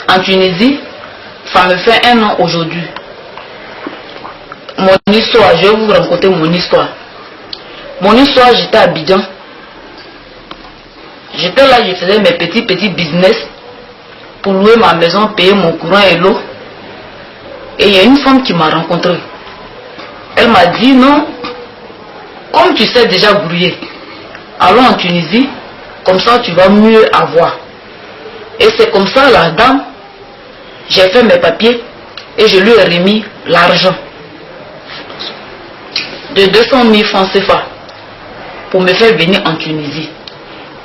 en Tunisie, ça me fait 1 an aujourd'hui. Mon histoire, je vais vous raconter mon histoire. Mon histoire, j'étais à Abidjan. J'étais là, je faisais mes petits business pour louer ma maison, payer mon courant et l'eau. Et il y a une femme qui m'a rencontré. Elle m'a dit non, comme tu sais déjà brouiller, allons en Tunisie, comme ça tu vas mieux avoir. Et c'est comme ça la dame, j'ai fait mes papiers et je lui ai remis l'argent de 200 000 francs CFA pour me faire venir en Tunisie.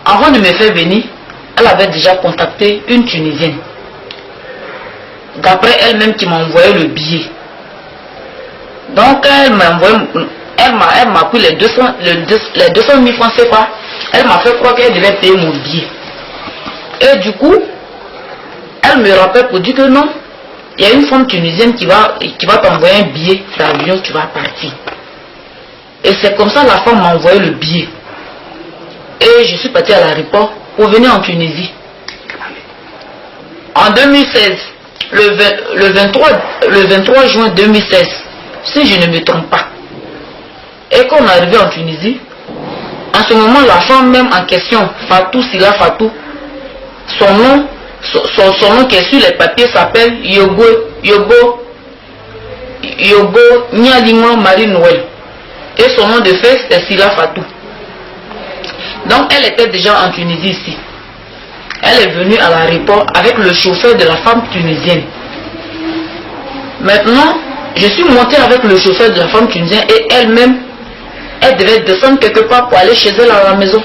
Avant de me faire venir, elle avait déjà contacté une Tunisienne. D'après elle-même qui m'a envoyé le billet. Donc elle m'a pris les 200 000 francs CFA. Elle m'a fait croire qu'elle devait payer mon billet. Et du coup, elle me rappelle pour dire que non, il y a une femme tunisienne qui va t'envoyer un billet d'avion, tu vas partir. Et c'est comme ça la femme m'a envoyé le billet. Et je suis parti à l'aéroport pour venir en Tunisie. En 2016, le 23 juin 2016, si je ne me trompe pas. Et quand on est arrivé en Tunisie, en ce moment, la femme même en question, Fatou Sila Fatou, son nom qui est sur les papiers s'appelle Yobo Nyalima Marie Noël. Et son nom de fête est Sila Fatou. Donc elle était déjà en Tunisie ici. Elle est venue à l'aéroport avec le chauffeur de la femme tunisienne. Maintenant, je suis montée avec le chauffeur de la femme tunisienne et elle-même, elle devait descendre quelque part pour aller chez elle à la maison.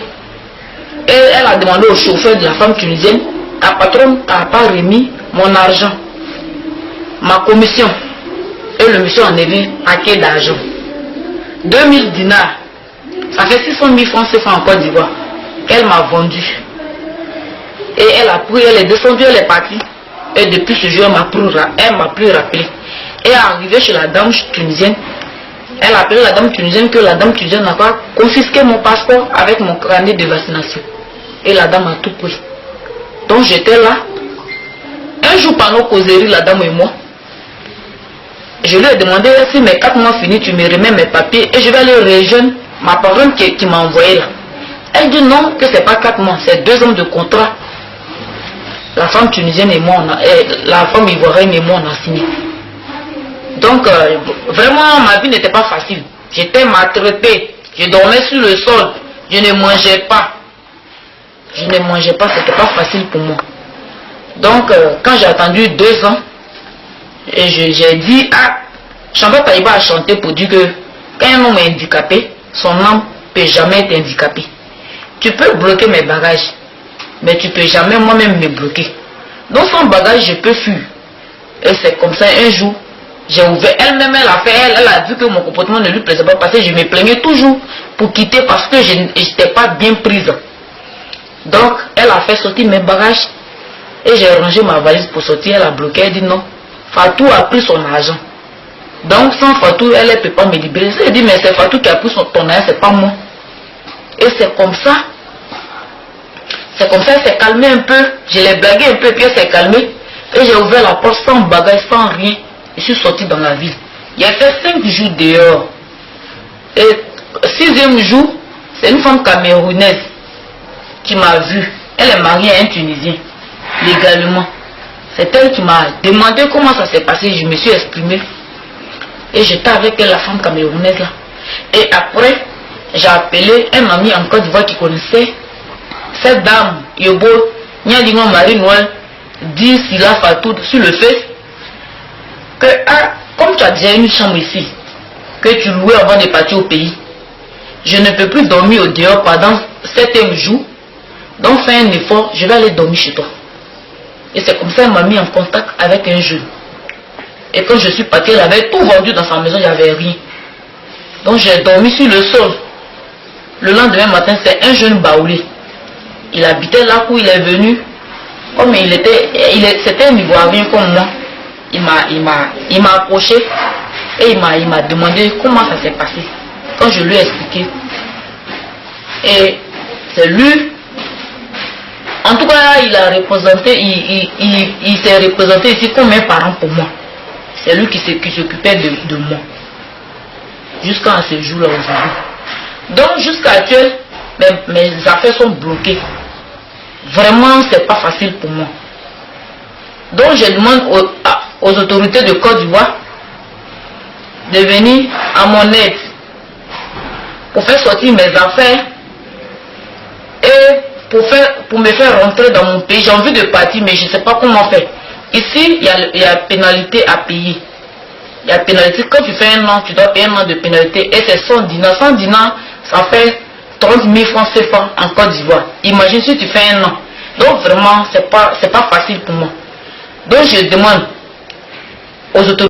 Et elle a demandé au chauffeur de la femme tunisienne, à patron n'a pas remis mon argent, ma commission. Et le monsieur en est venu à quel d'argent? 2000 dinars. Ça fait 600 000 francs CFA en Côte d'Ivoire. Elle m'a vendu. Et elle a pris, elle est descendue, elle est partie. Et depuis ce jour, elle m'a plus rappelé. Et arrivée chez la dame tunisienne, elle a appelé la dame tunisienne que la dame tunisienne n'a pas confisqué mon passeport avec mon carnet de vaccination. Et la dame a tout pris. Donc j'étais là. Un jour pendant causerie, la dame et moi, je lui ai demandé si mes 4 mois finis, tu me remets mes papiers et je vais aller rejoindre ma parente qui m'a envoyé là. Elle dit non, que c'est pas 4 mois, c'est 2 ans de contrat. La femme tunisienne et moi, la femme ivoirienne et moi, on a signé. Donc, vraiment, ma vie n'était pas facile. J'étais maltraitée. Je dormais sur le sol. Je ne mangeais pas. C'était pas facile pour moi. Donc, quand j'ai attendu 2 ans, et j'ai dit, Chamba Taïba a chanté pour dire que quand un homme est handicapé, son âme ne peut jamais être handicapée. Tu peux bloquer mes bagages, mais tu ne peux jamais moi-même me bloquer. Donc sans bagage, je peux fuir. Et c'est comme ça, un jour, j'ai ouvert, elle-même, elle a vu que mon comportement ne lui plaisait pas parce que je me plaignais toujours pour quitter parce que je n'étais pas bien prise. Donc, elle a fait sortir mes bagages et j'ai rangé ma valise pour sortir. Elle a bloqué, elle dit non. Fatou a pris son argent. Donc, sans Fatou, elle ne peut pas me libérer. Elle dit, mais c'est Fatou qui a pris ton argent, c'est pas moi. Et c'est comme ça. Elle s'est calmée un peu. Je l'ai blagué un peu, puis elle s'est calmée. Et j'ai ouvert la porte sans bagage, sans rien. Je suis sorti dans la ville. Il a fait 5 jours dehors. Et 6e jour, c'est une femme camerounaise qui m'a vu. Elle est mariée à un Tunisien, légalement. C'est elle qui m'a demandé comment ça s'est passé. Je me suis exprimée. Et j'étais avec elle, la femme camerounaise là. Et après, j'ai appelé un ami en Côte d'Ivoire qui connaissait cette dame, Yobo Nyalima Marie Noël, dit Sila Fatou sur le fait que comme tu as déjà une chambre ici, que tu louais avant de partir au pays, je ne peux plus dormir au dehors pendant 7e jour. Donc fais un effort, je vais aller dormir chez toi. Et c'est comme ça qu'elle m'a mis en contact avec un jeune. Et quand je suis parti, elle avait tout vendu dans sa maison, il n'y avait rien. Donc j'ai dormi sur le sol. Le lendemain matin, c'est un jeune baoulé. Il habitait là où il est venu. Comme c'était un Ivoirien comme moi. Il m'a approché et il m'a demandé comment ça s'est passé. Quand je lui ai expliqué. Et c'est lui, En tout cas, il a représenté, il s'est représenté ici comme un parent pour moi. C'est lui qui s'occupait de moi. Jusqu'à ce jour-là aujourd'hui. Donc jusqu'à actuel, mes affaires sont bloquées. Vraiment, c'est pas facile pour moi. Donc je demande aux autorités de Côte d'Ivoire de venir à mon aide pour faire sortir mes affaires et pour me faire rentrer dans mon pays. J'ai envie de partir, mais je ne sais pas comment faire. Ici, il y a pénalité à payer. Il y a pénalité. Quand tu fais un an, tu dois payer un an de pénalité. Et c'est 100 dinars. 100 dinars, ça fait 30 000 francs CFA en Côte d'Ivoire. Imagine si tu fais un an. Donc vraiment, c'est pas facile pour moi. Donc je demande aux autorités